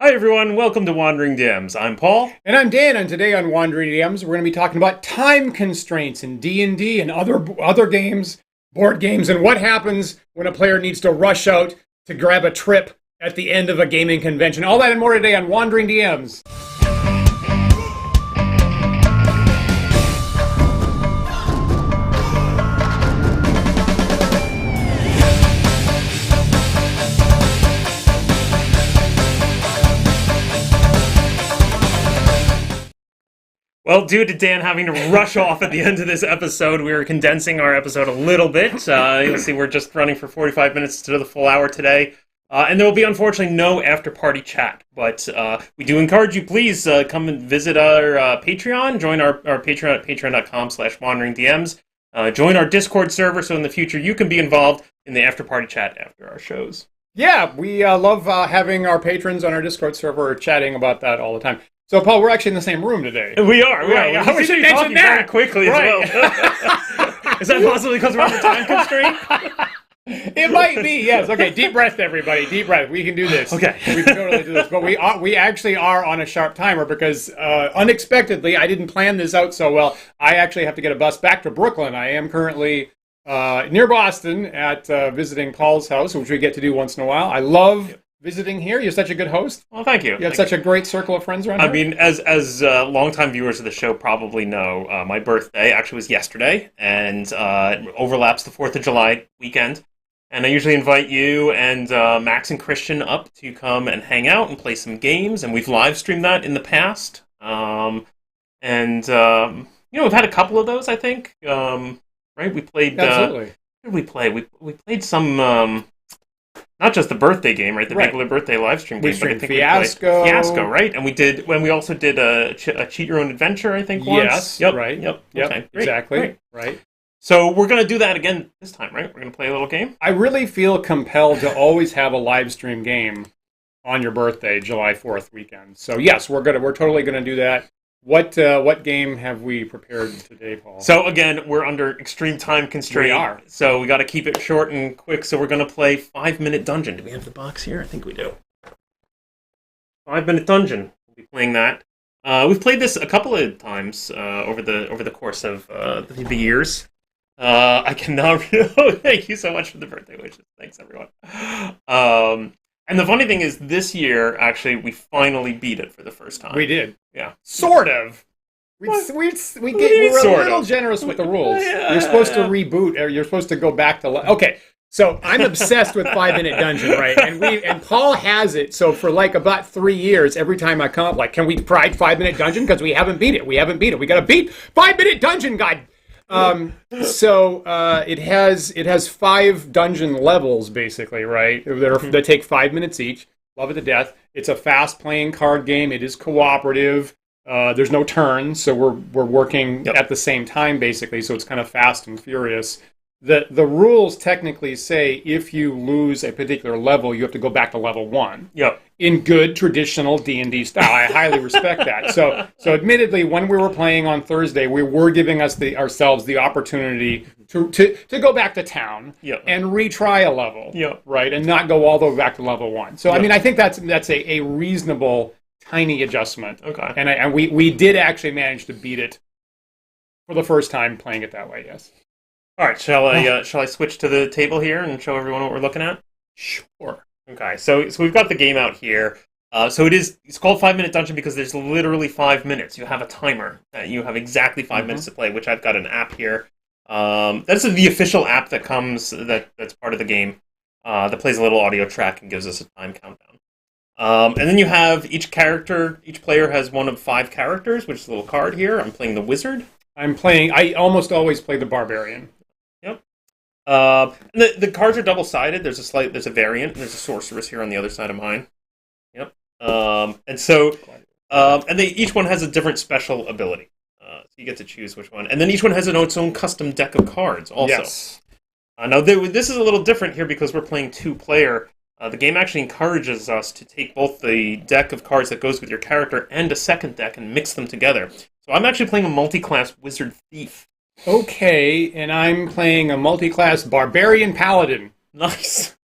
Hi everyone, welcome to Wandering DMs. I'm Paul. And I'm Dan, and today on Wandering DMs, we're going to be talking about time constraints in D&D and other games, board games, and what happens when a player needs to rush out to grab a trip at the end of a gaming convention. All that and more today on Wandering DMs. Well, due to Dan having to rush off at the end of this episode, we are condensing our episode a little bit. You'll see we're just running for 45 minutes instead of the full hour today. And there will be, unfortunately, no after-party chat. But we do encourage you, please come and visit our Patreon. Join our Patreon at patreon.com/wanderingdms. Join our Discord server so in the future you can be involved in the after-party chat after our shows. Yeah, we love having our patrons on our Discord server chatting about that all the time. So, Paul, we're actually in the same room today. We are. Right. I wish you talking very quickly right. as well. Is that possibly because we're under time constraint? It might be, yes. Okay, deep breath, everybody. Deep breath. We can do this. Okay. We can totally do this. But we actually are on a sharp timer because unexpectedly, I didn't plan this out so well. I actually have to get a bus back to Brooklyn. I am currently near Boston at visiting Paul's house, which we get to do once in a while. I love visiting here. You're such a good host. Well, thank you. You have such a great circle of friends around here. I mean, as longtime viewers of the show probably know, my birthday actually was yesterday, and overlaps the 4th of July weekend. And I usually invite you and Max and Christian up to come and hang out and play some games, and we've live streamed that in the past. We've had a couple of those, I think. Right? We played... Absolutely. What did we play? We played some... not just the birthday game, right? The regular birthday live stream game. We streamed Fiasco. Fiasco, right? And we also did a Cheat Your Own Adventure, I think, once. Yes, yep. right. Yep, okay, exactly. Right. So we're going to do that again this time, right? We're going to play a little game. I really feel compelled to always have a live stream game on your birthday, July 4th weekend. So yes, we're totally going to do that. What game have we prepared today, Paul? So again, we're under extreme time constraint. We are. So we got to keep it short and quick. So we're going to play 5-Minute Dungeon. Do we have the box here? I think we do. 5-Minute Dungeon. We'll be playing that. We've played this a couple of times over the course of the years. I can now. Thank you so much for the birthday wishes. Thanks, everyone. And the funny thing is, this year, actually, we finally beat it for the first time. We did. Yeah. Sort of. We're a little generous with the rules. Yeah. You're supposed to reboot, or you're supposed to go back to... Okay, so I'm obsessed with 5-Minute Dungeon, right? And Paul has it, so for like about 3 years, every time I come up, like, can we try 5-Minute Dungeon? Because we haven't beat it. We got to beat 5-Minute Dungeon, God! It has 5 dungeon levels basically, right? That take 5 minutes each. Love it to death. It's a fast playing card game. It is cooperative. There's no turns, so we're working at the same time basically. So it's kind of fast and furious. The rules technically say if you lose a particular level, you have to go back to level 1. Yep. In good traditional D&D style. I highly respect that. So admittedly, when we were playing on Thursday, we were giving ourselves the opportunity to go back to town and retry a level, right, and not go all the way back to level 1. So I mean, I think that's a reasonable tiny adjustment. Okay. And we did actually manage to beat it for the first time playing it that way. Yes. All right. Shall I switch to the table here and show everyone what we're looking at? Sure. Okay, so we've got the game out here. It's called 5-Minute Dungeon because there's literally 5 minutes. You have a timer that you have exactly 5 minutes to play, which I've got an app here. That's the official app that's part of the game. That plays a little audio track and gives us a time countdown. And then you have each player has one of 5 characters, which is a little card here. I'm playing the wizard. I almost always play the barbarian. Yep. And the cards are double-sided. There's a variant. There's a sorceress here on the other side of mine. Yep. Each one has a different special ability. So you get to choose which one. And then each one has its own custom deck of cards also. Yes. Now, this is a little different here because we're playing 2-player. The game actually encourages us to take both the deck of cards that goes with your character and a second deck and mix them together. So I'm actually playing a multi-class wizard thief. Okay, and I'm playing a multi-class barbarian paladin. Nice.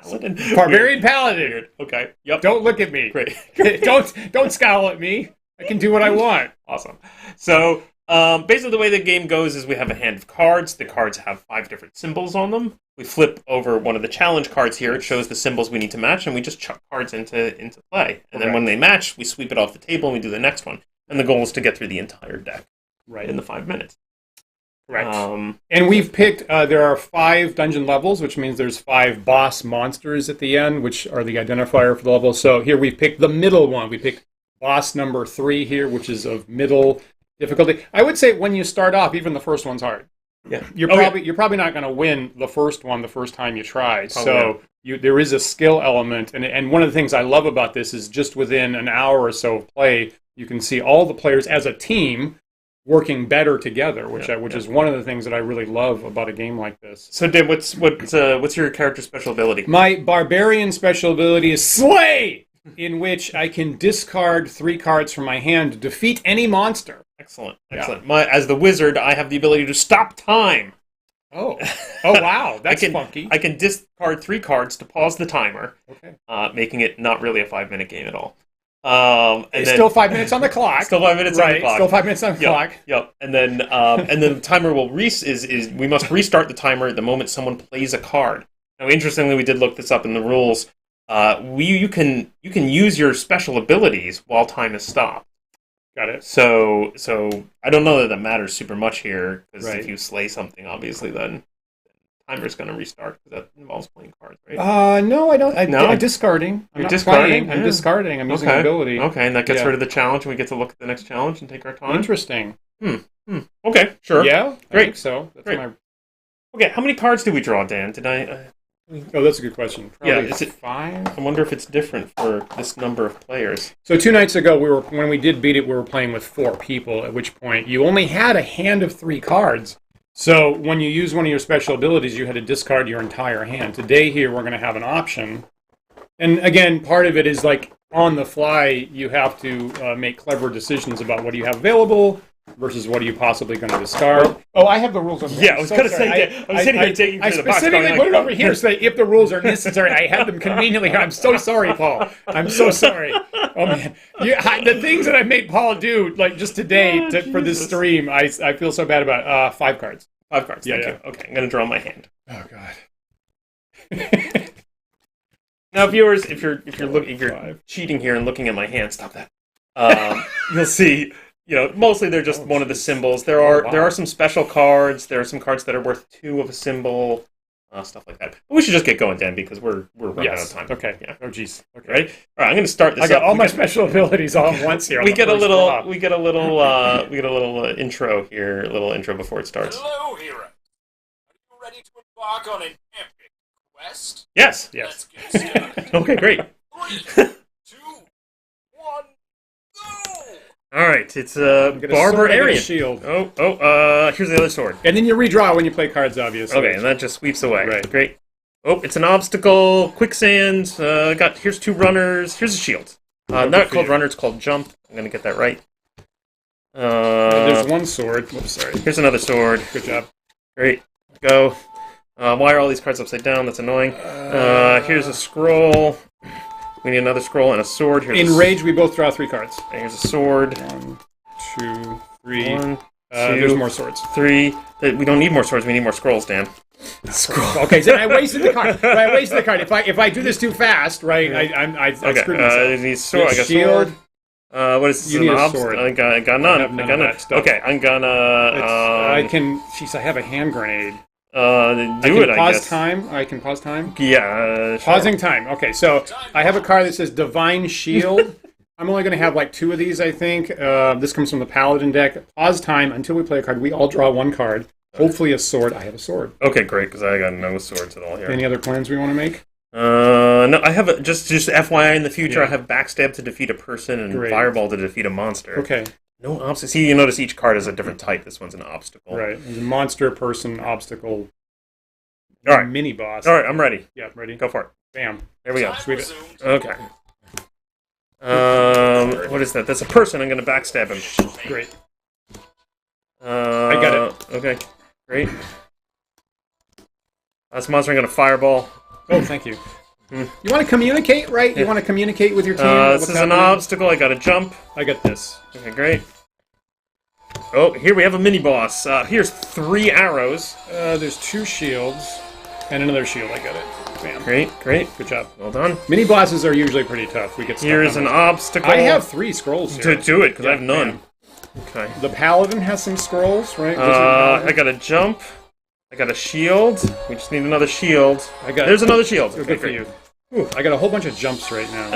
Paladin? Barbarian Paladin. Weird. Okay. Yep. Don't look at me. Great. don't scowl at me. I can do what I want. Awesome. So, basically the way the game goes is we have a hand of cards. The cards have 5 different symbols on them. We flip over one of the challenge cards here. It shows the symbols we need to match, and we just chuck cards into play. And then when they match, we sweep it off the table and we do the next one. And the goal is to get through the entire deck in the 5 minutes. Right. And we've picked, there are 5 dungeon levels, which means there's 5 boss monsters at the end, which are the identifier for the level. So here we've picked the middle one. We picked boss number 3 here, which is of middle difficulty. I would say when you start off, even the first one's hard. Yeah. You're probably not going to win the first one the first time you try. So there is a skill element. And one of the things I love about this is just within an hour or so of play, you can see all the players as a team working better together, which is one of the things that I really love about a game like this. So, Dan, what's your character's special ability? My barbarian special ability is Slay, in which I can discard 3 cards from my hand to defeat any monster. Excellent. As the wizard, I have the ability to stop time. Oh wow, that's funky. I can discard 3 cards to pause the timer, okay, making it not really a 5-minute game at all. Still 5 minutes on the clock. Still 5 minutes on the clock. Still 5 minutes on the clock. Yep. And then the timer will we must restart the timer the moment someone plays a card. Now, interestingly, we did look this up in the rules. You can use your special abilities while time is stopped. Got it. So I don't know that matters super much here, because if you slay something, obviously, then the timer's going to restart, because that involves playing cards, right? No, I don't. I'm discarding. You're discarding? Playing. I'm discarding. I'm using an ability. Okay, and that gets rid of the challenge, and we get to look at the next challenge and take our time? Interesting. Okay, sure. Yeah, great. I think so. That's great. Okay, how many cards did we draw, Dan? Did I... Oh, that's a good question. Probably is it 5? I wonder if it's different for this number of players. So 2 nights ago, when we did beat it, we were playing with 4 people, at which point you only had a hand of 3 cards. So when you use one of your special abilities, you had to discard your entire hand. Today here, we're going to have an option. And again, part of it is like on the fly, you have to make clever decisions about what do you have available versus what are you possibly going to discard. Oh, I have the rules on. Yeah, I was going to say, I'm sitting here taking I specifically put it over here so that if the rules are necessary, I have them conveniently here. I'm so sorry, Paul. I'm so sorry. Oh man, the things that I made Paul do, like just today for this stream, I feel so bad about. 5 cards. 5 cards. Thank you. Okay, I'm going to draw my hand. Oh god. Now, viewers, if you're cheating here and looking at my hand, stop that. You'll see. Mostly they're just one of the symbols. There are some special cards. There are some cards that are worth 2 of a symbol, stuff like that. But we should just get going, Dan, because we're running out of time. Okay. Yeah. Oh, jeez. Okay. Ready? All right. I'm going to start this. I got all my special abilities all at once here. We get a little intro here. A little intro before it starts. Hello, hero. Are you ready to embark on an epic quest? Yes. Let's get started. Okay. Great. 3, 2, 1, go! All right, it's a barbarian shield. Here's the other sword. And then you redraw when you play cards, obviously. Okay, and that just sweeps away. Right. Great. Oh, it's an obstacle, quicksand. Here's 2 runners. Here's a shield. Not called runner, it's called jump. I'm gonna get that right. There's 1 sword. Oops, sorry. Here's another sword. Good job. Great. Go. Why are all these cards upside down? That's annoying. Here's a scroll. We need another scroll and a sword. In Rage, we both draw 3 cards. And here's a sword. 1, 2, 3. 1, 2. There's more swords. 3. We don't need more swords. We need more scrolls, Dan. Scroll. Okay, so I wasted the card. If I do this too fast, right? I screwed myself. I need sword. I got shield. Sword. What is this? You need a sword. I got none. I got none. Okay, I'm gonna. I can. Jeez, I have a hand grenade. I pause guess. time. I can pause time. Yeah. Sure. Pausing time. Okay, so I have a card that says Divine Shield. I'm only going to have like 2 of these, I think. This comes from the Paladin deck. Pause time until we play a card. We all draw 1 card. Hopefully a sword. I have a sword. Okay, great, because I got no swords at all here. Any other plans we want to make? No, I have just FYI in the future. I have backstab to defeat a person and fireball to defeat a monster. Okay. No obstacles. See, you notice each card is a different type. This one's an obstacle. Right. There's a monster, person, obstacle. All right. Mini boss. All right, I'm ready. Yeah, ready. Go for it. Bam. There we go. Sweep it. Okay. What is that? That's a person. I'm going to backstab him. Great. I got it. Okay. Great. That's a monster. I'm going to fireball. Oh, thank you. You want to communicate, right? You want to communicate with your team. This is an obstacle. I got to jump. I got this. Okay, great. Oh, here we have a mini boss. Here's 3 arrows. There's 2 shields and another shield. I got it. Bam. Great, great. Good job. Well done. Mini bosses are usually pretty tough. We get stuck Here's on an them. obstacle. I have 3 scrolls here. To do it, because I have none. Bam. Okay. The paladin has some scrolls, right? I got a jump. I got a shield. We just need another shield. There's another shield. Okay, good for you. Ooh, I got a whole bunch of jumps right now.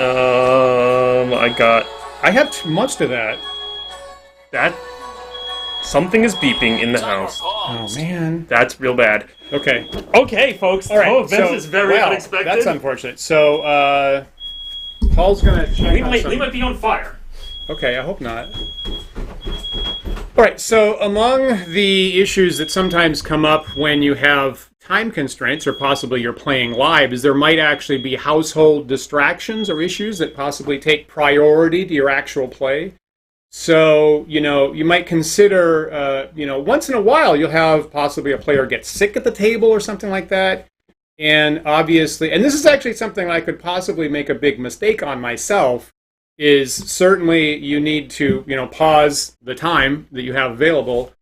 I have most of that. Something is beeping in the house. Oh man, that's real bad. Okay. Okay, folks. All right. Oh, this is very unexpected. That's unfortunate. So, Paul's gonna check. We might be on fire. Okay, I hope not. All right. So, among the issues that sometimes come up when you have time constraints, or possibly you're playing live, is there might actually be household distractions or issues that possibly take priority to your actual play. So, you might consider, once in a while you'll have possibly a player get sick at the table or something like that. And obviously, and this is actually something I could possibly make a big mistake on myself, is certainly you need to, pause the time that you have available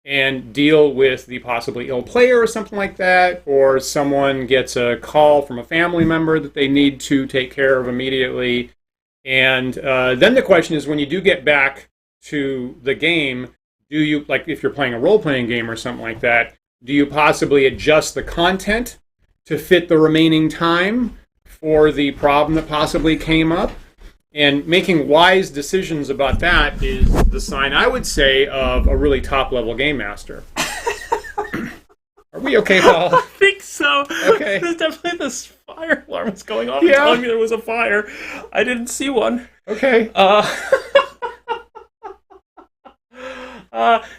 and deal with the possibly ill player or something like that, or someone gets a call from a family member that they need to take care of immediately. And then the question is, when you do get back to the game, do you, like if you're playing a role-playing game or something like that, do you possibly adjust the content to fit the remaining time for the problem that possibly came up? And making wise decisions about that is the sign, I would say, of a really top-level game master. Are we okay, Paul? I think so. Okay. There's definitely this fire alarm that's going off. Yeah. Telling me there was a fire. I didn't see one. Okay.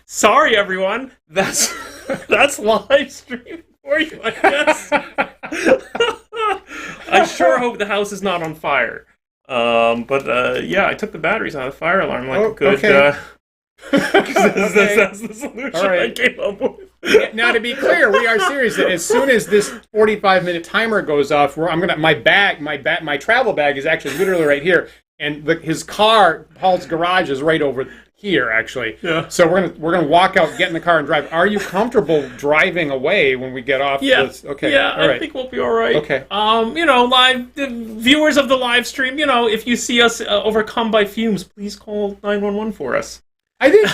Sorry, everyone. That's live stream for you, I guess. I sure hope the house is not on fire. Yeah, I took the batteries out of the fire alarm like a good. Okay. That's the solution I came up with. Now, to be clear, we are serious. That as soon as this 45-minute timer goes off, my travel bag is actually literally right here, and his car, Paul's garage, is right over here, actually. Yeah. So we're gonna walk out, get in the car, and drive. Are you comfortable driving away when we get off? Yeah. This? Okay. Yeah, all right. I think we'll be all right. Okay. Live viewers of the live stream, if you see us overcome by fumes, please call 911 for us. I think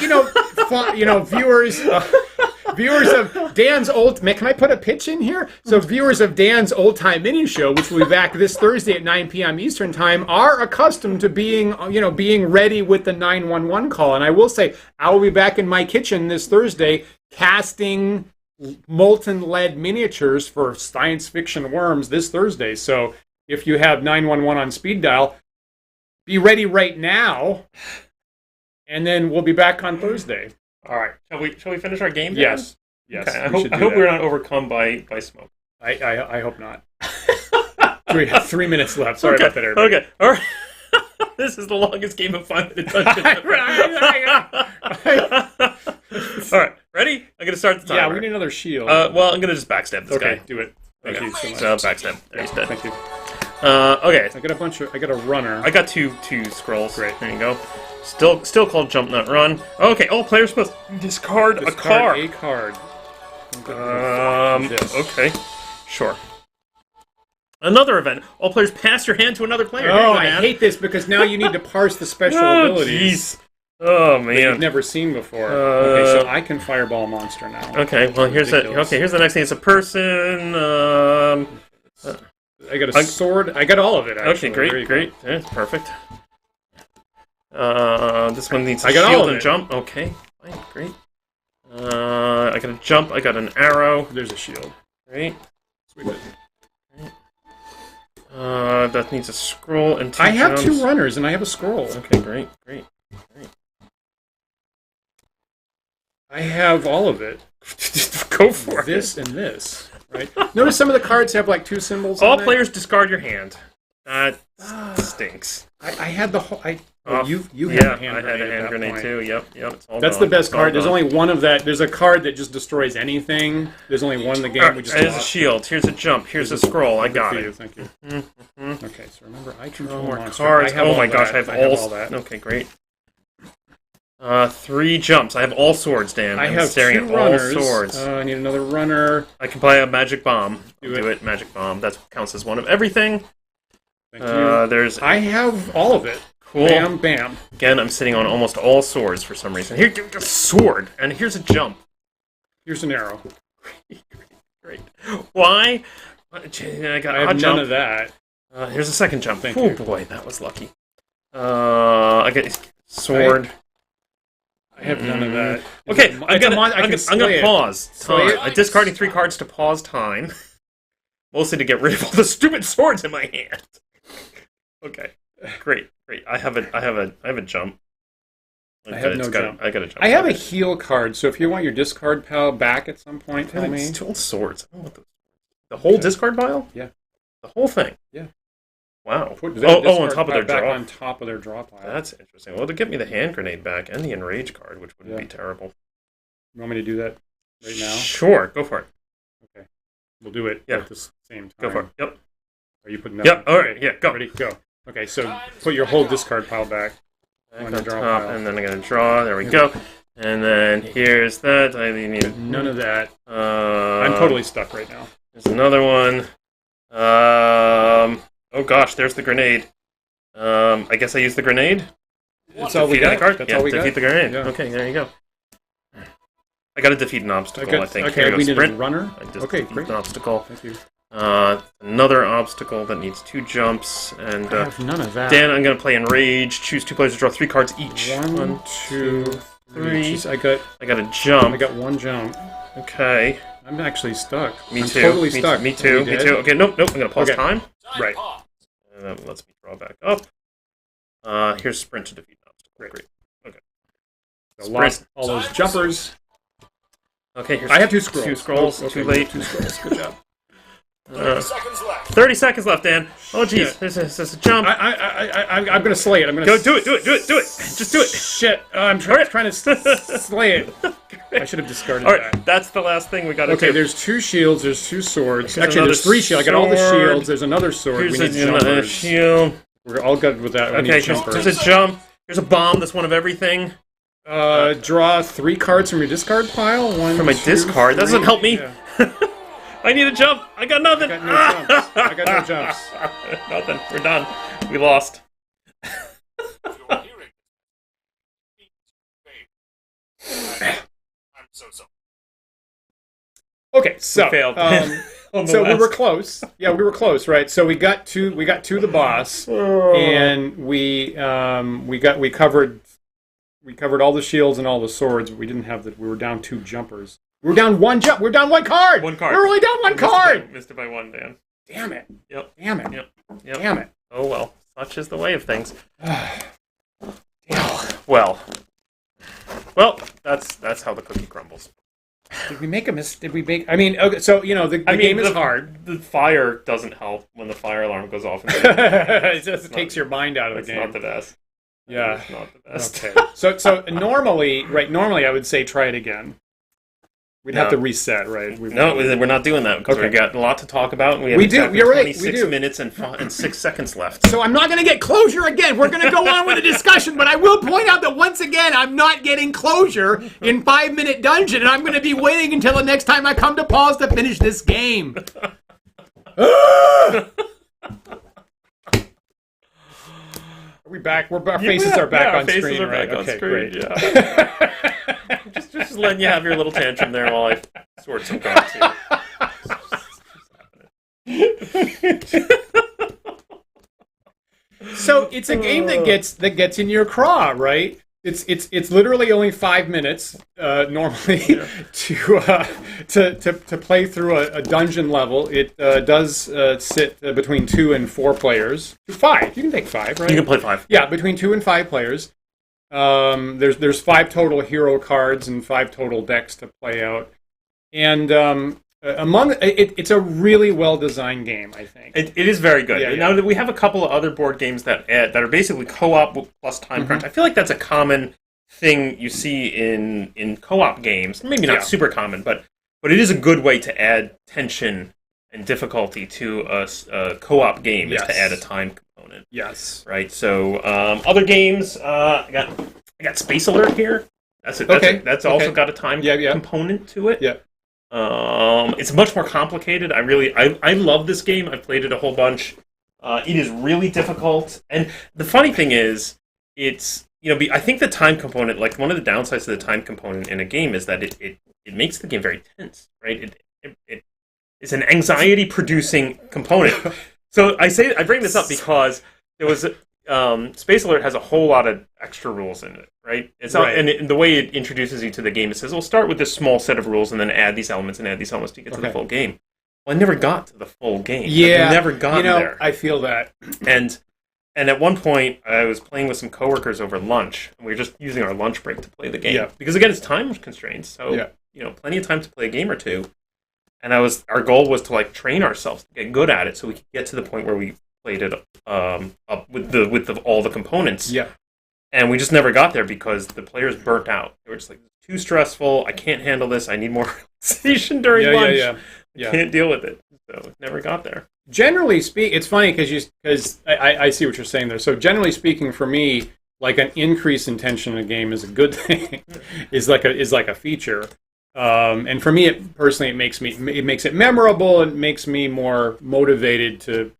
viewers of Dan's old. Can I put a pitch in here? So viewers of Dan's old time mini show, which will be back this Thursday at 9 p.m. Eastern time, are accustomed to being ready with the 911 call. And I will say, I will be back in my kitchen this Thursday casting molten lead miniatures for science fiction worms this Thursday. So if you have 911 on speed dial, be ready right now. And then we'll be back on Thursday. All right. Shall we finish our game? Yes. Yes. Okay. I hope we're not overcome by smoke. I hope not. We have 3 minutes left. Sorry about that, everybody. Okay. All right. This is the longest game of 5 minutes. All right. Ready? I'm gonna start the timer. Yeah, we need another shield. Well, I'm gonna just backstab this guy. Okay, do it. Thank you so much. So backstab. There he's dead. Thank you. Okay. I got a runner. I got two scrolls. Great. There you go. Still called Jump Not Run. Okay, all players must discard a card. A card. Okay. Sure. Another event. All players pass your hand to another player. Oh, I hate this because now you need to parse the special abilities. Jeez. Oh man. That you've never seen before. Okay, so I can fireball a monster now. Okay, well here's the next thing. It's a person. I got a sword. I got all of it. Actually. Okay, great. That's perfect. This one needs a I got shield all of and it. jump. Okay, fine, great. I got a jump. I got an arrow. There's a shield. Great. Sweet. That needs a scroll and two I have jumps. 2 runners and I have a scroll. Okay, great. I have all of it. Go for it. This and this. Right. Notice some of the cards have like 2 symbols. All players discard your hand. That's stinks. I had the whole. You Yeah, had a hand I grenade had a hand at that grenade point. too. Yep. It's all That's gone. the best It's all card. There's gone. only one of that. There's a card that just destroys anything. There's only one in the game. We just Here's a lost. shield. Here's a jump. Here's a scroll. I got it. Thank you. Mm-hmm. Okay, so remember, I No control more monster. cards. I have Oh all my gosh, that. I have all that. Okay, great. 3 jumps. I have all swords, Dan. I I'm have staring 2 at runners. all swords. I need another runner. I can play a magic bomb. Do Do it. Magic bomb. That counts as one of everything. Thank you. There's I have all of it. cool. Bam, bam. Again, I'm sitting on almost all swords for some reason. Here, a sword, and here's a jump. Here's an arrow. Great. Why? I got I a have jump. none of that. Here's a second jump. Thank Oh you. boy, that was lucky. I get sword. I have none of that. Okay, It's I'm gonna slay it. pause Slay time. it. I'm discarding 3 cards to pause time. Mostly to get rid of all the stupid swords in my hand. Okay, great. I have a jump. I have no jump. I got a jump. I have a heal card, so if you want your discard pile back at some point, tell me. It's 2 swords. I don't want the whole discard pile? Yeah. The whole thing? Yeah. Wow. Put that On discard top of their pile back draw. on top of their draw pile. That's interesting. Well, to get me the hand grenade back and the enrage card, which would Yeah. be terrible. You want me to do that right now? Sure, go for it. Okay. We'll do it Yeah. at the same time. Go for it. Yep. Are you putting that? Yep. All right. Yeah. Go. Ready? Go. Okay, so put your whole discard pile back. Back On on the draw top, pile. and then I'm gonna draw. There we go. And then here's that. I need None of that. I'm I'm totally stuck right now. There's another one. Oh gosh, there's the grenade. I guess I use the grenade. That's all we Defeat got. the card. That's Yeah, all we defeat got. the grenade. Yeah. Okay, there you go. I got to defeat an obstacle. I think. Here okay, we goes need sprint. a runner. I just Okay, defeat great. an obstacle. Thank you. Another obstacle that needs 2 jumps, and I have none of that. Dan, I'm gonna play Enrage. Choose 2 players to draw 3 cards each. 1, 2, 3. Jeez, I got a jump. 1 jump. Okay. I'm actually stuck. Me I'm too. Totally me, stuck. Me too. Are Me you too. dead? Okay. Nope. I'm gonna pause Okay. time. Right. And that lets me draw back up. Here's sprint to defeat an obstacle. Great. Okay. So lost all those jumpers. Okay. Here's I have 2 scrolls. 2 scrolls. Oh, okay, Too late. 2 scrolls. Good job. 30 seconds left. 30 seconds left, Dan. Oh, jeez. Shit. There's a jump. I'm gonna slay it. I'm gonna Go. Do it. Just do it. Shit! I'm trying to slay it. I should have discarded All right. that. That's the last thing we got to Okay, do. there's 2 shields. There's 2 swords. Here's Actually, there's 3 shields. I got all the sword. shields. There's another sword. Here's we need another jumpers. shield. We're all good with that. We Okay. need jumpers. There's a jump. Here's a bomb. That's one of everything. Draw 3 cards from your discard pile. 1 From my 2, discard? That doesn't 3. help me. Yeah. I need a jump. I got nothing. I got no jumps. I got no jumps. Nothing. We're done. We lost. If you're hearing this, I'm so sorry. Okay, so We failed. On the so we last- were close. Yeah, we were close, right? So we got to the boss, and we covered all the shields and all the swords, but we didn't have we were down 2 jumpers. We were down 1 jump. We're down 1 card. 1 card. We're only down 1 card. Missed it by 1, Dan. Damn it. Yep. Damn it. Yep. Damn it. Oh well. Such is the way of things. Well. That's how the cookie crumbles. Did we make a mistake? Did we make? I mean, okay, so the game is hard. The fire doesn't help when the fire alarm goes off. It just takes your mind out of the It's game. not the best. Yeah. It's not the best. Okay. So normally I would say try it again. We'd have to reset, right? No, we're not doing that because Okay. we've got a lot to talk about. And we have We do. exactly You're right. We 26 do. minutes and 6 seconds left. So I'm not going to get closure again. We're going to go on with the discussion, but I will point out that once again, I'm not getting closure in 5-minute dungeon, and I'm going to be waiting until the next time I come to pause to finish this game. Are we back? Our faces are back on faces screen, are right? back on Okay, screen, great. yeah. just letting you have your little tantrum there while I sort some cards here. So it's a game that gets in your craw, right? It's literally only 5 minutes normally to play through a dungeon level. It does sit between 2 and 4 players. 5. You can take 5, right? You can play 5. Yeah, between 2 and 5 players. There's 5 total hero cards and 5 total decks to play out. And it's a really well designed game, I think. It is very good. Yeah, Now that we have a couple of other board games that are basically co-op plus time crunch, I feel like that's a common thing you see in co-op games. Maybe not super common, but it is a good way to add tension and difficulty to a co-op game is to add a time component. Yes. Right. So other games, I got Space Alert here. That's also got a time component to it. Yeah. It's much more complicated. I love this game. I've played it a whole bunch. It is really difficult, and the funny thing is, it's I think the time component, like one of the downsides of the time component in a game, is that it makes the game very tense, right? It's an anxiety-producing component. So I bring this up because there was Space Alert has a whole lot of extra rules in it, right? And the way it introduces you to the game, it says, "We'll start with this small set of rules and then add these elements and add these elements to get to the full game." Well, I never got to the full game. Yeah, I never got there. I feel that. And at one point, I was playing with some coworkers over lunch, and we were just using our lunch break to play the game. Yeah. Because again, it's time constraints, so plenty of time to play a game or two. And our goal was to train ourselves to get good at it, so we could get to the point where we played it up with all the components. Yeah. And we just never got there because the players burnt out. They were just like, too stressful. I can't handle this. I need more relaxation during lunch. I can't deal with it. So never got there. Generally speaking, it's funny because I see what you're saying there. So generally speaking, for me, like an increase in tension in a game is a good thing. is like a feature. And for me, it makes it memorable. It makes me more motivated to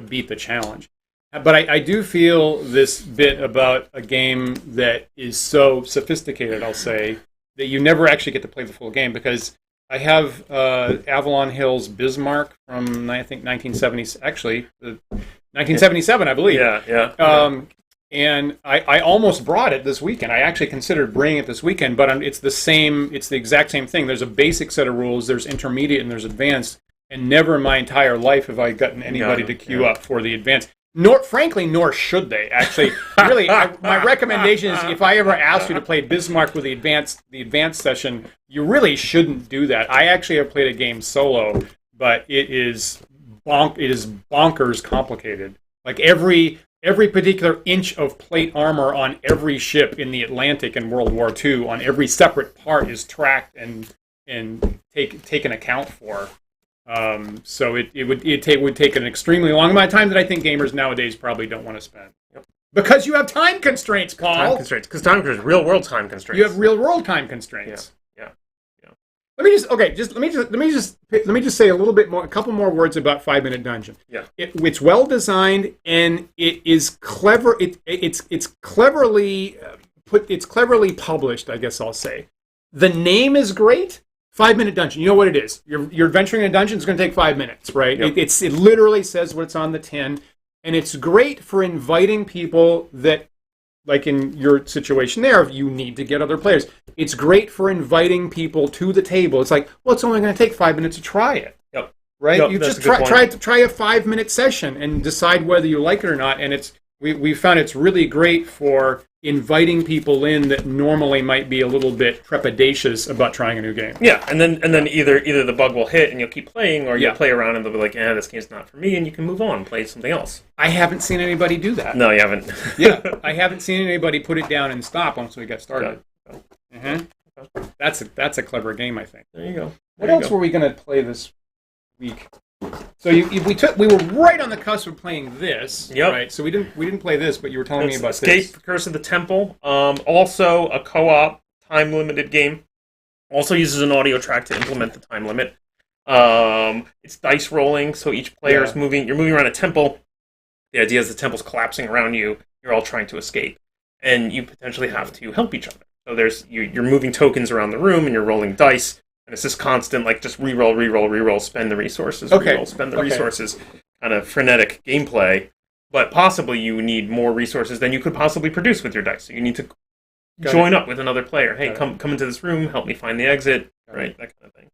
beat the challenge. But I do feel this bit about a game that is so sophisticated, I'll say, that you never actually get to play the full game, because I have Avalon Hill's Bismarck from, I think, 1970, actually, 1977, I believe. Yeah. And I almost brought it this weekend. I actually considered bringing it this weekend, but it's the exact same thing. There's a basic set of rules, there's intermediate, and there's advanced, and never in my entire life have I gotten anybody to queue up for the advanced. Nor should they, actually. Really, my recommendation is, if I ever ask you to play Bismarck with the advanced session, you really shouldn't do that. I actually have played a game solo, but it is bonkers complicated. Like every particular inch of plate armor on every ship in the Atlantic in World War II, on every separate part, is tracked and taken account for. So it would take an extremely long amount of time that I think gamers nowadays probably don't want to spend. Yep. Because you have time constraints, Paul. Time constraints. Because time constraints, real world time constraints. You have real world time constraints. Yeah. Let me just say a couple more words about 5 Minute Dungeon. Yeah. It's well designed, and it is clever. It's cleverly it's cleverly published, I guess I'll say. The name is great. 5 Minute Dungeon. You know what it is. You're adventuring in a dungeon. It's going to take 5 minutes, right? Yep. It literally says what's on the tin, and it's great for inviting people that, like in your situation there, you need to get other players. It's great for inviting people to the table. It's like, well, it's only going to take 5 minutes to try it. Yep. Right? Yep, you just try a 5 minute session and decide whether you like it or not. And we found it's really great for inviting people in that normally might be a little bit trepidatious about trying a new game. Yeah, and then either the bug will hit and you'll keep playing, or you'll play around and they'll be like, this game's not for me, and you can move on and play something else. I haven't seen anybody do that. No, you haven't. I haven't seen anybody put it down and stop once we got started. That's a clever game, I think. There you go. What else were we going to play this week? So we were right on the cusp of playing this. Yep. Right. So we didn't play this, but you were telling me about Escape, this. Curse of the Temple. Also a co-op time limited game. Also uses an audio track to implement the time limit. It's dice rolling, so each player is moving. You're moving around a temple. The idea is the temple's collapsing around you. You're all trying to escape, and you potentially have to help each other. So you're moving tokens around the room, and you're rolling dice. And it's this constant, just reroll, spend the resources, spend the resources, kind of frenetic gameplay. But possibly you need more resources than you could possibly produce with your dice. So you need to join up with another player. Hey, come into this room, help me find the exit, right? That kind of thing.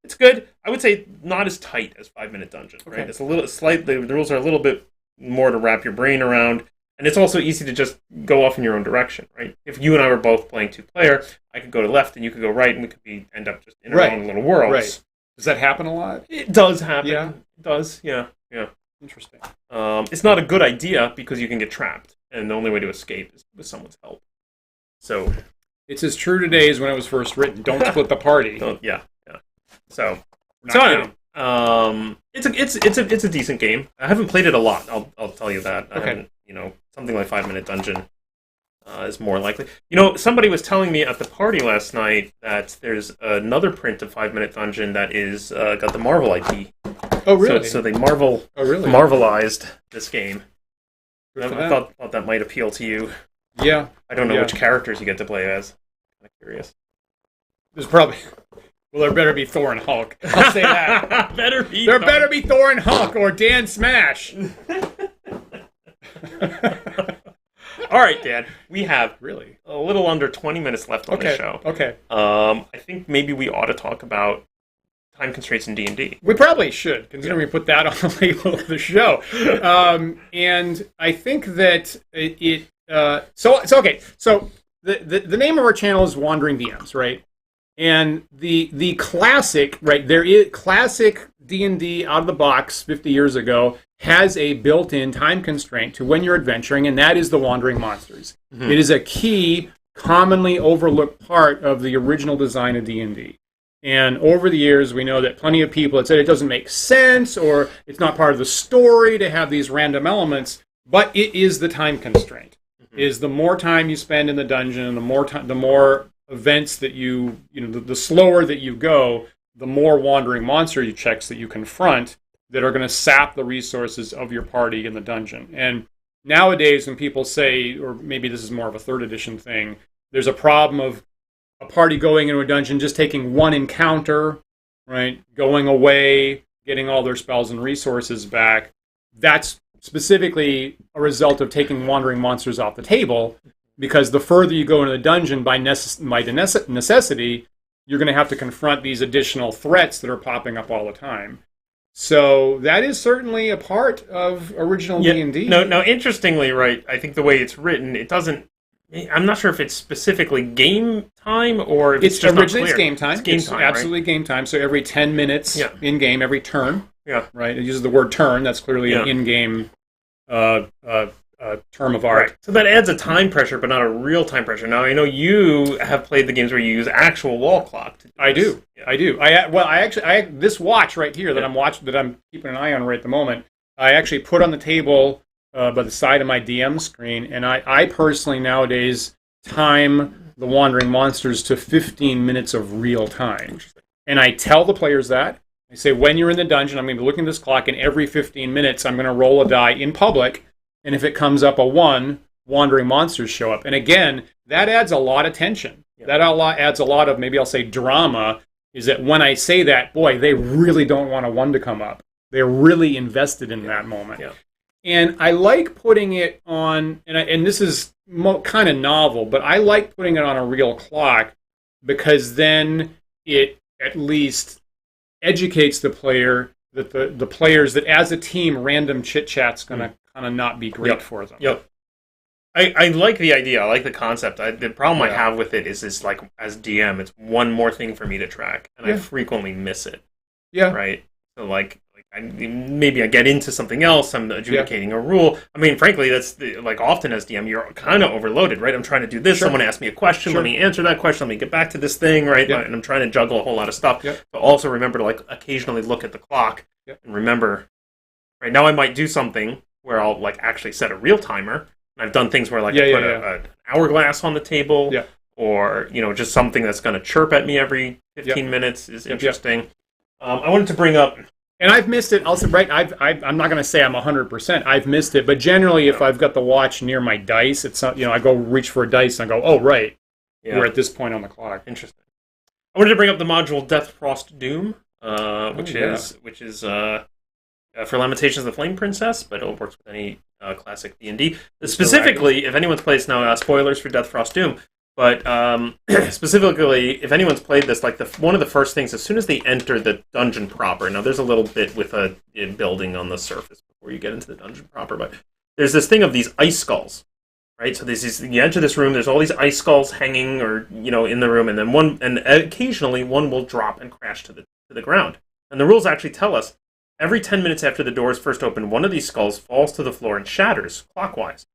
It's good. I would say not as tight as 5 Minute Dungeon, right? It's a little slightly. The rules are a little bit more to wrap your brain around. And it's also easy to just go off in your own direction, right? If you and I were both playing 2-player, I could go to left and you could go right, and we could end up just in our own little worlds. Does that happen a lot? It does happen. Yeah. It does, yeah. Interesting. It's not a good idea because you can get trapped, and the only way to escape is with someone's help. So it's as true today as when it was first written. Don't split the party. Yeah. So Not I kidding. don't know. It's a decent game. I haven't played it a lot. I'll tell you that. I Okay. haven't, something like 5 Minute Dungeon is more likely. Somebody was telling me at the party last night that there's another print of 5 Minute Dungeon that is got the Marvel IP. Oh, really? So they really? Marvelized this game. Good for I them. thought that might appeal to you. Yeah. I don't know Yeah. which characters you get to play as. I'm curious. There's probably... Well, there better be Thor and Hulk. I'll say that. better be. There better be Thor and Hulk or Dan Smash. All right, Dan. We have Really? a little under 20 minutes left on the show. Okay. I think maybe we ought to talk about time constraints in D&D. We probably should, considering we put that on the label of the show. And I think that so okay. So the name of our channel is Wandering DMs, right? And the classic, right? There is classic D&D out of the box 50 years ago has a built-in time constraint to when you're adventuring, and that is the wandering monsters. Mm-hmm. It is a key, commonly overlooked part of the original design of D&D. And over the years, we know that plenty of people have said it doesn't make sense or it's not part of the story to have these random elements, but it is the time constraint. Mm-hmm. Is the more time you spend in the dungeon, the more events that the slower that you go, the more wandering monster checks that you confront that are going to sap the resources of your party in the dungeon. And nowadays, when people say, or maybe this is more of a 3rd edition thing, there's a problem of a party going into a dungeon, just taking one encounter, right? Going away, getting all their spells and resources back. That's specifically a result of taking wandering monsters off the table, because the further you go into the dungeon, by necessity, you're going to have to confront these additional threats that are popping up all the time. So that is certainly a part of original D&D. No, interestingly, right, I think the way it's written, it doesn't... I'm not sure if it's specifically game time or if it's just originally not clear. It's game time. It's game It's time, absolutely right? game time. So every 10 minutes in game, every turn. Yeah. Right. It uses the word turn. That's clearly an in-game term of art. Right. So that adds a time pressure, but not a real time pressure. Now I know you have played the games where you use actual wall clock. I do. This watch right here that I'm keeping an eye on right at the moment, I actually put on the table by the side of my DM screen, and I personally nowadays time the wandering monsters to 15 minutes of real time. And I tell the players that. I say, when you're in the dungeon, I'm going to be looking at this clock, and every 15 minutes I'm going to roll a die in public, and if it comes up a 1, wandering monsters show up. And again, that adds a lot of tension. Yeah. That adds a lot of, maybe I'll say drama, is that when I say that, boy, they really don't want a 1 to come up. They're really invested in that moment. Yeah. And I like putting it on, and this is kind of novel, but I like putting it on a real clock, because then it at least educates the player that the players that as a team, random chit-chat's going to kind of not be great for them. Yep. I like the idea. I like the concept. The problem I have with it is like, as DM, it's one more thing for me to track, and I frequently miss it. Yeah. Right? So, maybe I get into something else, I'm adjudicating a rule. I mean, frankly, that's often as DM, you're kind of overloaded, right? I'm trying to do this, someone asked me a question, let me answer that question, let me get back to this thing, right? And I'm trying to juggle a whole lot of stuff. But also remember to occasionally look at the clock and remember, right now I might do something where I'll actually set a real timer. I've done things where I put an hourglass on the table, or just something that's going to chirp at me every 15 minutes is interesting. I wanted to bring up, and I've missed it. Also, right? I'm not going to say I'm 100%. I've missed it, but generally, if I've got the watch near my dice, it's not, I go reach for a dice and I go, oh right, we're at this point on the clock. Interesting. I wanted to bring up the module Death Frost Doom, which is for Lamentations of the Flame Princess, but it works with any classic D&D. Specifically, if anyone's played now, spoilers for Death Frost Doom, but specifically, if anyone's played this, one of the first things, as soon as they enter the dungeon proper, now there's a little bit with a building on the surface before you get into the dungeon proper, but there's this thing of these ice skulls, right? So you enter this room, there's all these ice skulls hanging or in the room, and then occasionally one will drop and crash to the ground. And the rules actually tell us every 10 minutes after the doors first open, one of these skulls falls to the floor and shatters clockwise.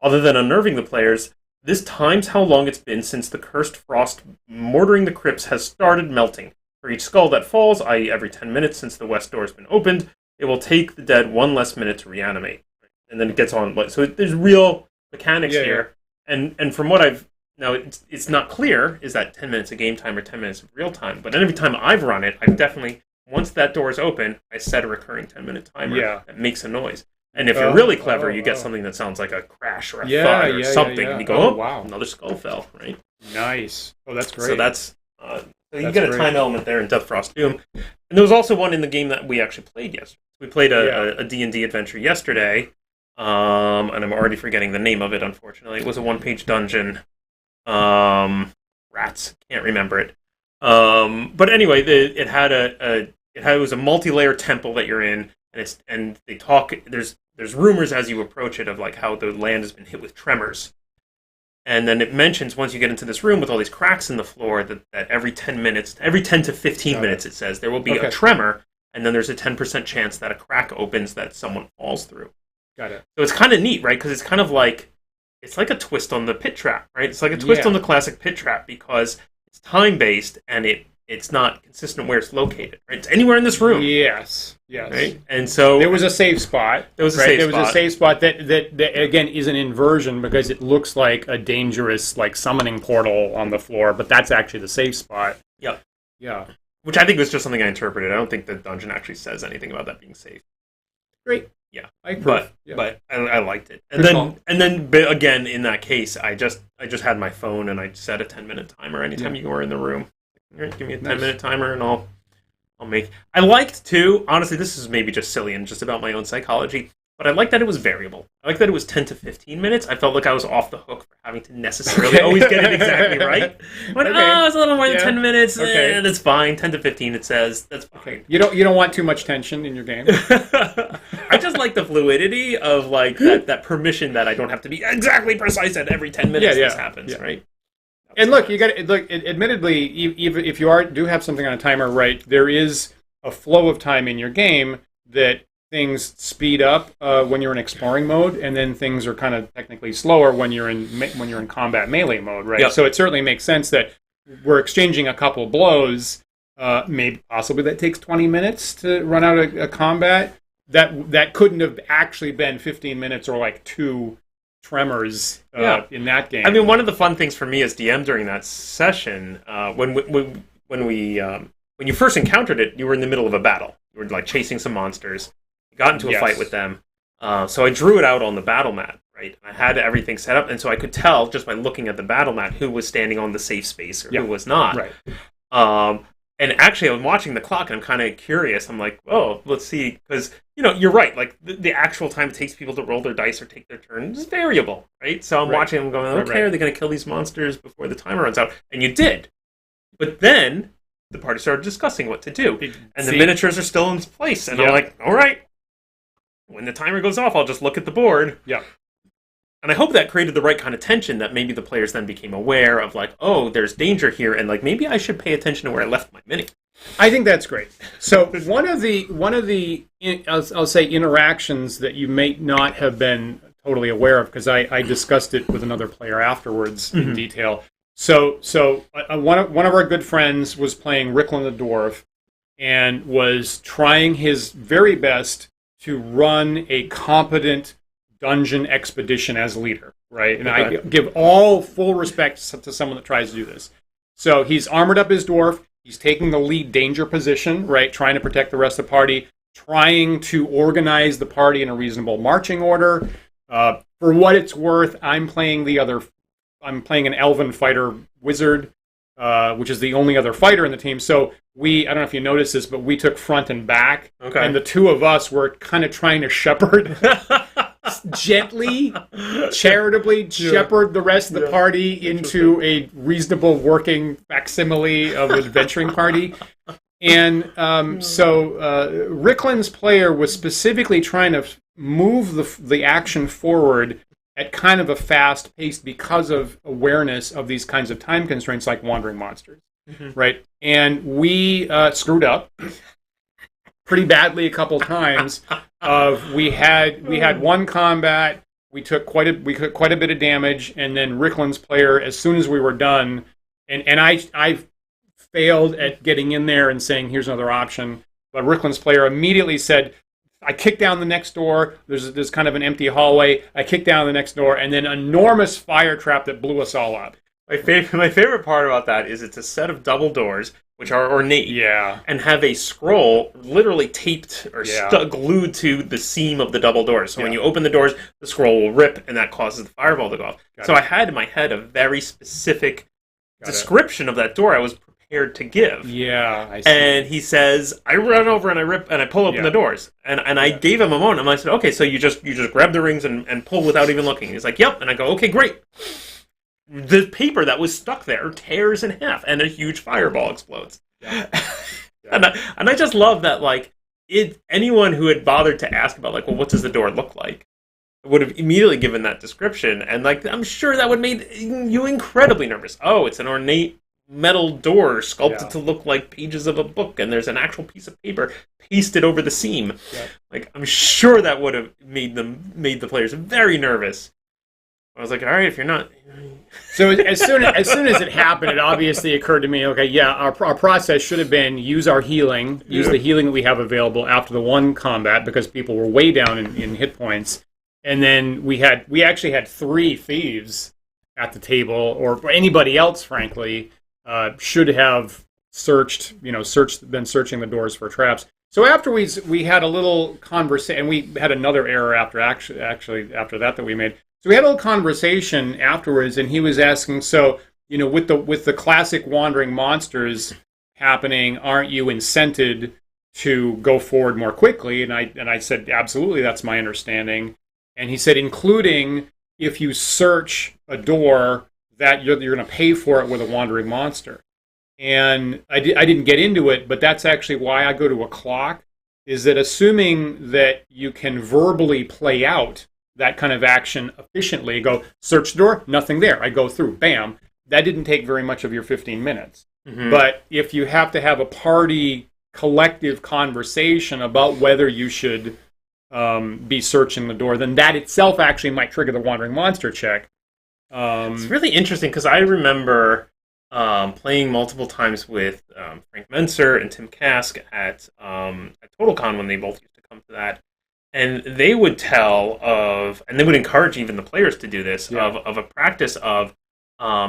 Other than unnerving the players, this times how long it's been since the cursed frost mortaring the crypts has started melting. For each skull that falls, i.e. every 10 minutes since the west door has been opened, it will take the dead one less minute to reanimate. And then it gets on. So there's real mechanics here. And from what I've... Now, it's not clear, is that 10 minutes of game time or 10 minutes of real time? But every time I've run it, I've definitely... Once that door is open, I set a recurring 10-minute timer that makes a noise. And if you're really clever, you get something that sounds like a crash or a thud or something. And you go, wow, another skull fell, right? Nice. Oh, that's great. So that's... So you get a time element there in Death Frost Doom. And there was also one in the game that we actually played yesterday. We played a D&D adventure yesterday, and I'm already forgetting the name of it, unfortunately. It was a one-page dungeon. Rats. Can't remember it. But anyway, it was a multi-layer temple that you're in, and they talk. There's rumors as you approach it of like how the land has been hit with tremors. And then it mentions once you get into this room with all these cracks in the floor that every 10 minutes, every 10 to 15 minutes, it says, there will be a tremor, and then there's a 10% chance that a crack opens that someone falls through. Got it. So it's kind of neat, right? Because it's kind of like, it's like a twist on the pit trap, right? It's like a twist on the classic pit trap because it's time-based and it's not consistent where it's located, right? It's anywhere in this room. Yes. Right? And so... There was a save spot. There was a save spot that, again, is an inversion because it looks like a dangerous, like, summoning portal on the floor, but that's actually the save spot. Yep. Yeah. Which I think was just something I interpreted. I don't think the dungeon actually says anything about that being safe. Great. Yeah. But I liked it. And then again, in that case, I just had my phone and I set a 10-minute timer anytime you were in the room. Right, give me a 10-minute timer and I'll make... I liked, too, honestly, this is maybe just silly and just about my own psychology, but I liked that it was variable. I liked that it was 10 to 15 minutes. I felt like I was off the hook for having to necessarily always get it exactly right. But, it's a little more than 10 minutes. That's fine. 10 to 15, it says. That's fine. Okay. You don't want too much tension in your game? I just like the fluidity of, like, that permission that I don't have to be exactly precise at every 10 minutes this happens, right? And look, you got to look. Admittedly, even if you do have something on a timer, right? There is a flow of time in your game that things speed up when you're in exploring mode, and then things are kind of technically slower when you're in combat melee mode, right? Yep. So it certainly makes sense that we're exchanging a couple blows. Maybe possibly that takes 20 minutes to run out a combat. That couldn't have actually been 15 minutes or like 2 tremors in that game. I mean, one of the fun things for me as DM during that session, when you first encountered it, you were in the middle of a battle. You were like chasing some monsters. You got into a fight with them. So I drew it out on the battle mat, right? I had everything set up, and so I could tell just by looking at the battle mat who was standing on the safe space or who was not. Right. And actually, I'm watching the clock, and I'm kind of curious. I'm like, oh, let's see. Because, you're right. Like, the actual time it takes people to roll their dice or take their turn is variable, right? So I'm watching them going, okay, are they going to kill these monsters before the timer runs out? And you did. But then the party started discussing what to do. And the miniatures are still in place. And I'm like, all right. When the timer goes off, I'll just look at the board. Yeah. And I hope that created the right kind of tension that maybe the players then became aware of, like, oh, there's danger here, and like maybe I should pay attention to where I left my mini. I think that's great. So one of the I'll say interactions that you may not have been totally aware of, because I discussed it with another player afterwards in detail. So one of our good friends was playing Ricklin the Dwarf and was trying his very best to run a competent dungeon expedition as leader, right? And I give all full respect to someone that tries to do this. So he's armored up his dwarf. He's taking the lead danger position, right? Trying to protect the rest of the party, trying to organize the party in a reasonable marching order. For what it's worth, I'm playing an elven fighter wizard, which is the only other fighter in the team. So I don't know if you noticed this, but we took front and back. Okay. And the two of us were kind of trying to shepherd gently, charitably shepherd the rest of the party into a reasonable working facsimile of an adventuring party. And so Ricklin's player was specifically trying to move the action forward at kind of a fast pace because of awareness of these kinds of time constraints like wandering monsters, right? And we screwed up. pretty badly a couple times. We had one combat. We took quite a bit of damage, and then Rickland's player, as soon as we were done, and I failed at getting in there and saying, here's another option. But Rickland's player immediately said, I kicked down the next door. There's kind of an empty hallway. I kicked down the next door, and then enormous fire trap that blew us all up. My favorite part about that is it's a set of double doors, which are ornate, and have a scroll literally taped or glued to the seam of the double doors. So when you open the doors, the scroll will rip, and that causes the fireball to go off. I had in my head a very specific description of that door I was prepared to give. Yeah, I see. And he says, I run over and I rip and I pull open the doors. And I gave him a moment, and I said, okay, so you just grab the rings and pull without even looking. He's like, yep. And I go, okay, great. The paper that was stuck there tears in half, and a huge fireball explodes. Yeah. And I just love that, like, anyone who had bothered to ask about, like, well, what does the door look like, would have immediately given that description, and, like, I'm sure that would made you incredibly nervous. Oh, it's an ornate metal door sculpted to look like pages of a book, and there's an actual piece of paper pasted over the seam. Yeah. Like, I'm sure that would have made the players very nervous. I was like, all right, if you're not... So as soon as it happened, it obviously occurred to me, okay, our process should have been use our healing, use the healing that we have available after the one combat, because people were way down in hit points. And then we actually had 3 thieves at the table, or anybody else, frankly, should have been searching the doors for traps. So after we had a little conversation, and we had another error after after that we made. So we had a little conversation afterwards, and he was asking, so, with the classic wandering monsters happening, aren't you incented to go forward more quickly? And I said, absolutely, that's my understanding. And he said, including if you search a door, that you're going to pay for it with a wandering monster. And I didn't get into it, but that's actually why I go to a clock, is that assuming that you can verbally play out that kind of action efficiently, go search the door, nothing there. I go through, bam. That didn't take very much of your 15 minutes. Mm-hmm. But if you have to have a party collective conversation about whether you should be searching the door, then that itself actually might trigger the wandering monster check. It's really interesting because I remember playing multiple times with Frank Menser and Tim Kask at TotalCon when they both used to come to that. And they would and they would encourage even the players to do this, of a practice of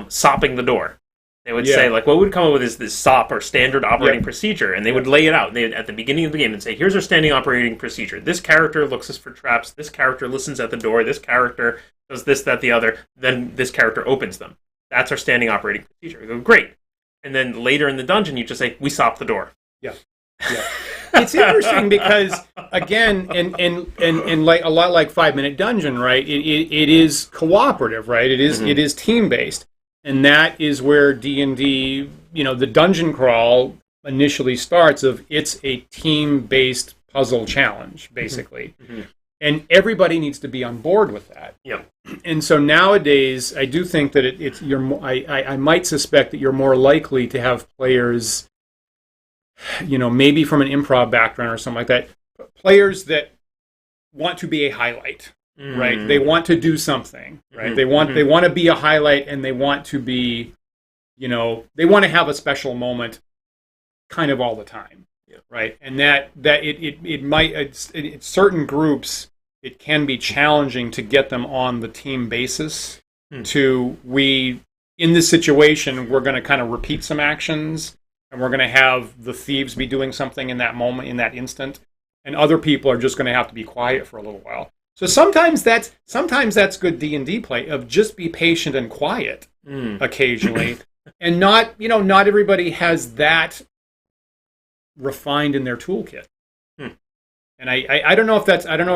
sopping the door. They would say, like, what would come up with is this SOP, or standard operating procedure, and they would lay it out. At the beginning of the game, and say, here's our standing operating procedure. This character looks for traps, this character listens at the door, this character does this, that, the other, then this character opens them. That's our standing operating procedure. We go, great. And then later in the dungeon, you just say, we sop the door. Yeah. It's interesting because, again, and like a lot like 5-Minute Dungeon, right? It is cooperative, right? It is team based, and that is where D&D, the dungeon crawl initially starts. It's a team based puzzle challenge, basically, and everybody needs to be on board with that. Yeah. And so nowadays, I do think that I might suspect that you're more likely to have players, maybe from an improv background or something like that, players that want to be a highlight, right? They want to do something, right? They want to be a highlight, and they want to be, they want to have a special moment kind of all the time, right? And that it might, in certain groups, it can be challenging to get them on the team basis in this situation, we're going to kind of repeat some actions, and we're going to have the thieves be doing something in that moment, in that instant, and other people are just going to have to be quiet for a little while. So sometimes that's good D&D play, of just be patient and quiet occasionally, and not everybody has that refined in their toolkit. And I don't know if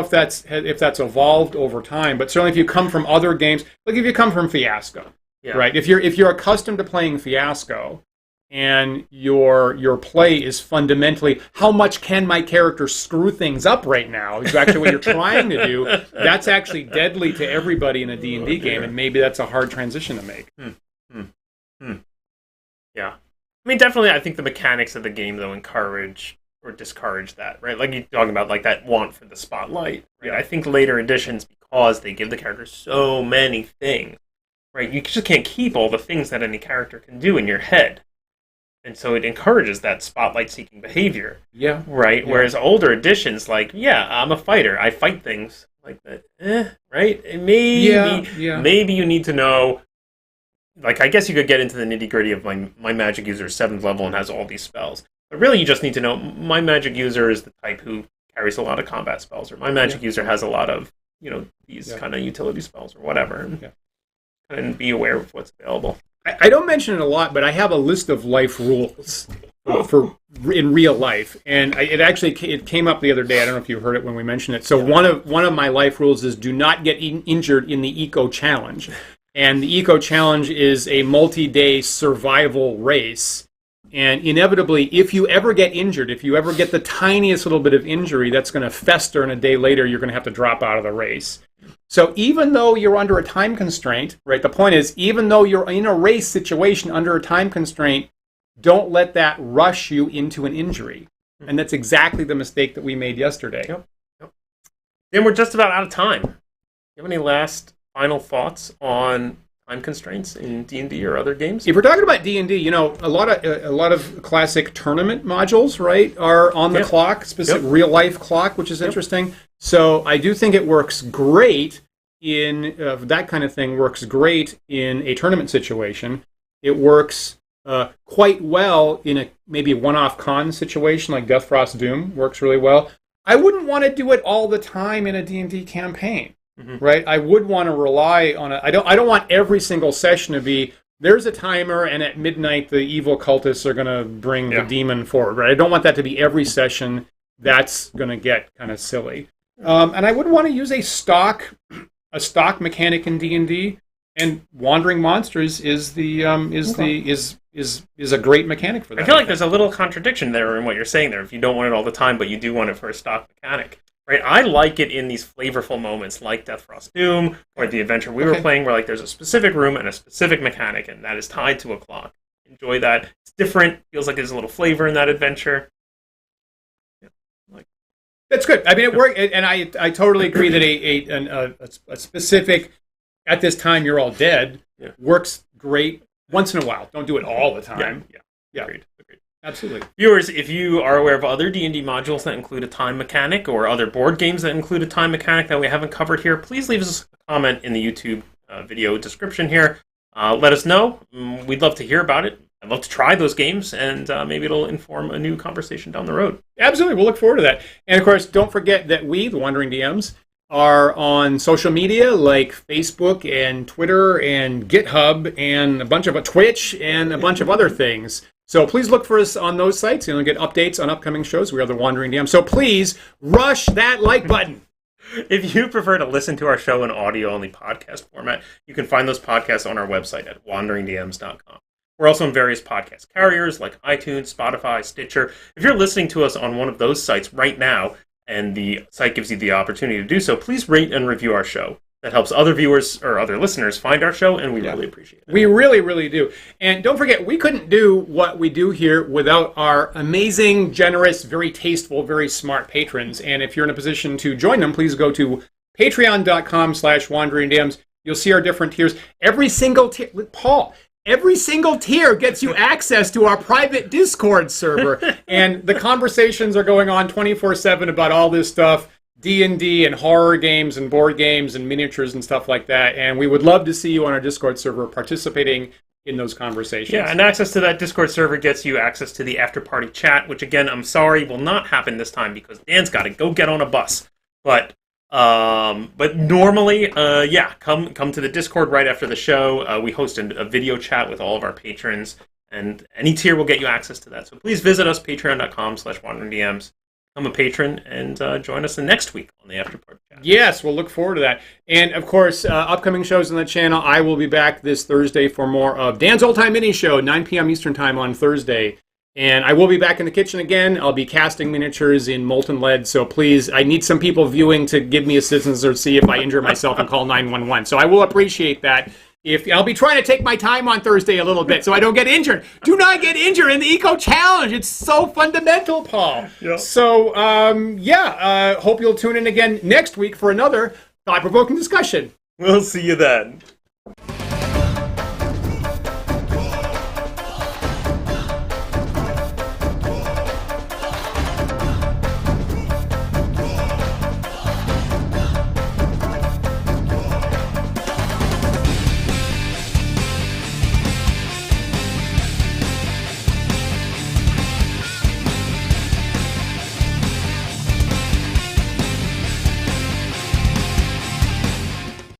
that's evolved over time, but certainly if you come from other games, like if you come from Fiasco, right? If you're accustomed to playing Fiasco, and your play is fundamentally, how much can my character screw things up right now, is actually what you're trying to do, that's actually deadly to everybody in a D&D game, and maybe that's a hard transition to make. Yeah. I mean, definitely, I think the mechanics of the game, though, encourage or discourage that, right? Like you're talking about, like that want for the spotlight, right? Yeah. I think later editions, because they give the characters so many things, right? You just can't keep all the things that any character can do in your head. And so it encourages that spotlight-seeking behavior. Yeah. Right? Yeah. Whereas older editions, like, yeah, I'm a fighter. I fight things like that. Right? And maybe you need to know, like, I guess you could get into the nitty-gritty of my magic user is 7th level and has all these spells. But really, you just need to know, my magic user is the type who carries a lot of combat spells, or my magic user has a lot of, these kind of utility spells or whatever. And be aware of what's available. I don't mention it a lot, but I have a list of life rules for in real life, and it came up the other day. I don't know if you heard it when we mentioned it. So one of my life rules is do not get injured in the Eco Challenge, and the Eco Challenge is a multi-day survival race. And inevitably, if you ever get injured, if you ever get the tiniest little bit of injury, that's going to fester, and a day later you're going to have to drop out of the race. So even though you're under a time constraint, right, the point is, even though you're in a race situation under a time constraint, don't let that rush you into an injury. And that's exactly the mistake that we made yesterday. Yep. Then we're just about out of time. Do you have any last final thoughts on time constraints in D&D or other games? If we're talking about D&D, a lot of classic tournament modules, right, are on the clock, specific real life clock, which is interesting. So I do think it works great in that kind of thing. Works great in a tournament situation. It works quite well in maybe a one-off con situation like Death Frost Doom. Works really well. I wouldn't want to do it all the time in a D&D campaign. Right, I would want to rely on it. I don't want every single session to be there's a timer and at midnight the evil cultists are going to bring the demon forward. Right, I don't want that to be every session. That's going to get kind of silly. And I would want to use a stock mechanic in D&D, and Wandering Monsters is a great mechanic for that. I feel like there's a little contradiction there in what you're saying there. If you don't want it all the time, but you do want it for a stock mechanic. Right, I like it in these flavorful moments like Death Frost Doom or the adventure we were playing where like there's a specific room and a specific mechanic and that is tied to a clock. Enjoy that. It's different. Feels like there's a little flavor in that adventure. That's good. I mean, it worked, and I totally agree that a specific, at this time you're all dead, works great once in a while. Don't do it all the time. Yeah. Agreed. Absolutely. Viewers, if you are aware of other D&D modules that include a time mechanic or other board games that include a time mechanic that we haven't covered here, please leave us a comment in the YouTube video description here. Let us know. We'd love to hear about it. I'd love to try those games, and maybe it'll inform a new conversation down the road. Absolutely. We'll look forward to that. And, of course, don't forget that we, the Wandering DMs, are on social media like Facebook and Twitter and GitHub and a bunch of Twitch and a bunch of other things. So please look for us on those sites. You'll get updates on upcoming shows. We are the Wandering DM. So please rush that like button. If you prefer to listen to our show in audio-only podcast format, you can find those podcasts on our website at wanderingdms.com. We're also on various podcast carriers like iTunes, Spotify, Stitcher. If you're listening to us on one of those sites right now and the site gives you the opportunity to do so, please rate and review our show. That helps other viewers or other listeners find our show, and we really appreciate it. We really, really do. And don't forget, we couldn't do what we do here without our amazing, generous, very tasteful, very smart patrons. And if you're in a position to join them, please go to patreon.com/wanderingdms. You'll see our different tiers. Every single tier, Paul, every single tier gets you access to our private Discord server. And the conversations are going on 24/7 about all this stuff. D&D and horror games and board games and miniatures and stuff like that. And we would love to see you on our Discord server participating in those conversations. Yeah, and access to that Discord server gets you access to the after-party chat, which, again, I'm sorry, will not happen this time because Dan's got to go get on a bus. But normally, come to the Discord right after the show. We host a video chat with all of our patrons, and any tier will get you access to that. So please visit us, patreon.com/wanderingdms. Become a patron and join us the next week on the After Party Chat. Yes, we'll look forward to that. And, of course, upcoming shows on the channel. I will be back this Thursday for more of Dan's Old Time Mini Show, 9 p.m. Eastern Time on Thursday. And I will be back in the kitchen again. I'll be casting miniatures in molten lead. So please, I need some people viewing to give me assistance or see if I injure myself and call 911. So I will appreciate that. If I'll be trying to take my time on Thursday a little bit so I don't get injured. Do not get injured in the Eco Challenge. It's so fundamental, Paul. Yeah. So, hope you'll tune in again next week for another thought-provoking discussion. We'll see you then.